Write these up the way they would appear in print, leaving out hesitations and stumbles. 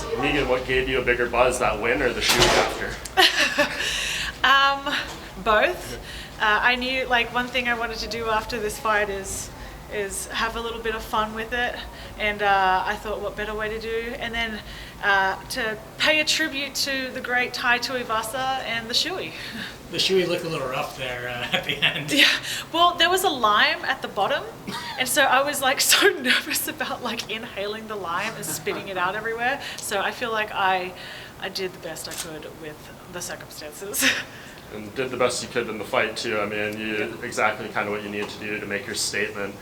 So, Megan, what gave you a bigger buzz, that win or the shoot after? Both. I knew, like, one thing I wanted to do after this fight is have a little bit of fun with it, and I thought, what better way to do? And then to pay a tribute to the great Tai Tuivasa and the Shoey. The Shoey looked a little rough there at the end. Yeah, well, there was a lime at the bottom, and so I was like so nervous about like inhaling the lime and spitting it out everywhere. So I feel like I did the best I could with the circumstances. And did the best you could in the fight too. I mean, you did exactly kind of what you needed to do to make your statement.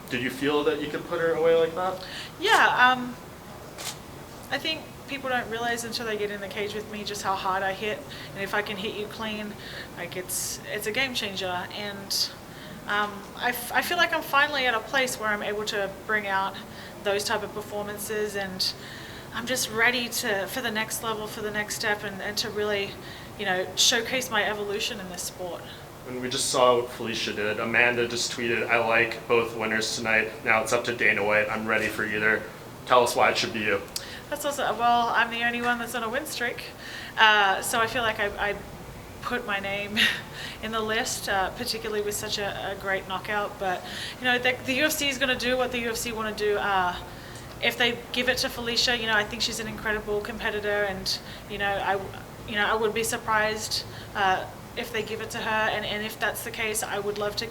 Did you feel that you could put her away like that? Yeah, I think people don't realize until they get in the cage with me just how hard I hit, and if I can hit you clean, like it's a game changer. And I feel like I'm finally at a place where I'm able to bring out those type of performances, and I'm just ready for the next level, for the next step, and to really, showcase my evolution in this sport. And we just saw what Felicia did. Amanda just tweeted, "I like both winners tonight. Now it's up to Dana White. I'm ready for either. Tell us why it should be you." That's also, well, I'm the only one that's on a win streak. So I feel like I put my name in the list, particularly with such a great knockout. But, the UFC is going to do what the UFC want to do. If they give it to Felicia, I think she's an incredible competitor, and, I would be surprised if they give it to her, and if that's the case, I would love to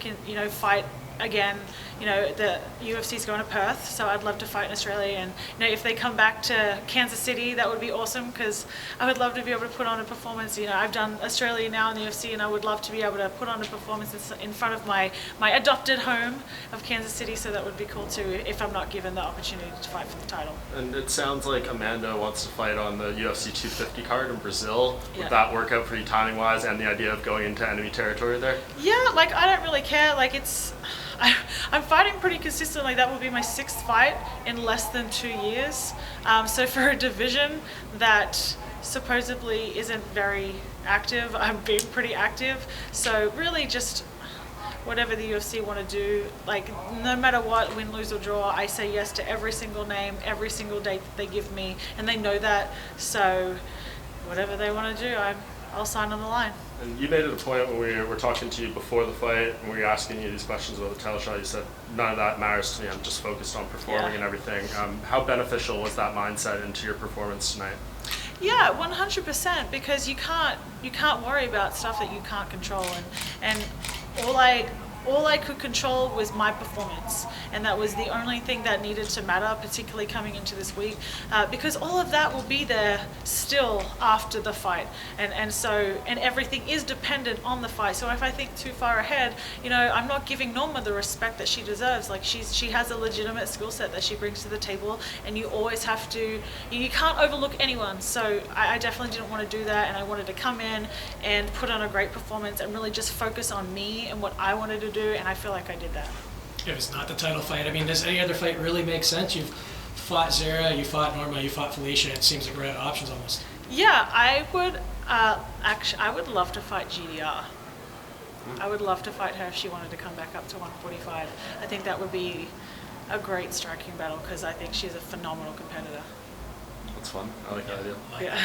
fight again. The UFC's going to Perth, so I'd love to fight in Australia, and if they come back to Kansas City, that would be awesome, because I would love to be able to put on a performance. I've done Australia now in the UFC, and I would love to be able to put on a performance in front of my adopted home of Kansas City, so that would be cool too, if I'm not given the opportunity to fight for the title. And it sounds like Amanda wants to fight on the UFC 250 card in Brazil. Yeah. Would that work out for you timing-wise, and the idea of going into enemy territory there? Yeah, like, I don't really care. Like, I'm fighting pretty consistently. That will be my 6th fight in less than 2 years. So for a division that supposedly isn't very active, I'm being pretty active. So really just whatever the UFC want to do, like, no matter what, win, lose or draw, I say yes to every single name, every single date that they give me, and they know that. So whatever they want to do, I'll sign on the line. And you made it a point when we were talking to you before the fight, and we were asking you these questions about the title shot. You said, none of that matters to me. I'm just focused on performing and everything. How beneficial was that mindset into your performance tonight? Yeah, 100%, because you can't worry about stuff that you can't control, and all I could control was my performance, and that was the only thing that needed to matter, particularly coming into this week, because all of that will be there still after the fight, and everything is dependent on the fight. So if I think too far ahead, I'm not giving Norma the respect that she deserves. Like, she has a legitimate skill set that she brings to the table, and you always have to, you can't overlook anyone. So I definitely didn't want to do that, and I wanted to come in and put on a great performance and really just focus on me and what I wanted to do, and I feel like I did that. If it's not the title fight, I mean, does any other fight really make sense? You've fought Zara, you fought Norma, you fought Felicia. It seems like we're out of options almost. Yeah, I would I would love to fight GDR. I would love to fight her if she wanted to come back up to 145. I think that would be a great striking battle, because I think she's a phenomenal competitor. That's fun. I like that idea. Yeah.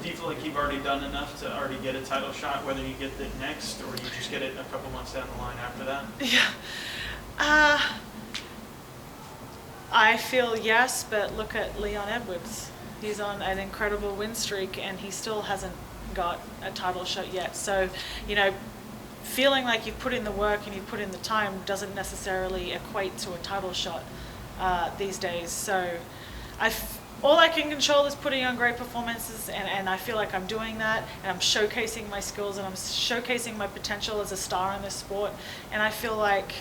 Do you feel like you've already done enough to already get a title shot, whether you get it next or you just get it a couple months down the line after that? Yeah. I feel yes, but look at Leon Edwards. He's on an incredible win streak, and he still hasn't got a title shot yet. So, feeling like you've put in the work and you've put in the time doesn't necessarily equate to a title shot these days. So all I can control is putting on great performances, and I feel like I'm doing that, and I'm showcasing my skills, and I'm showcasing my potential as a star in this sport, and I feel like,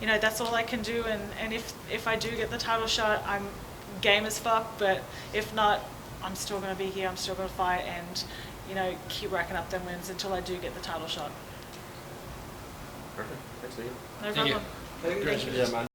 that's all I can do, and if I do get the title shot, I'm game as fuck, but if not, I'm still going to be here, I'm still going to fight, and, keep racking up them wins until I do get the title shot. Perfect. Thanks, Megan. No Thank you. problem. Yeah, man.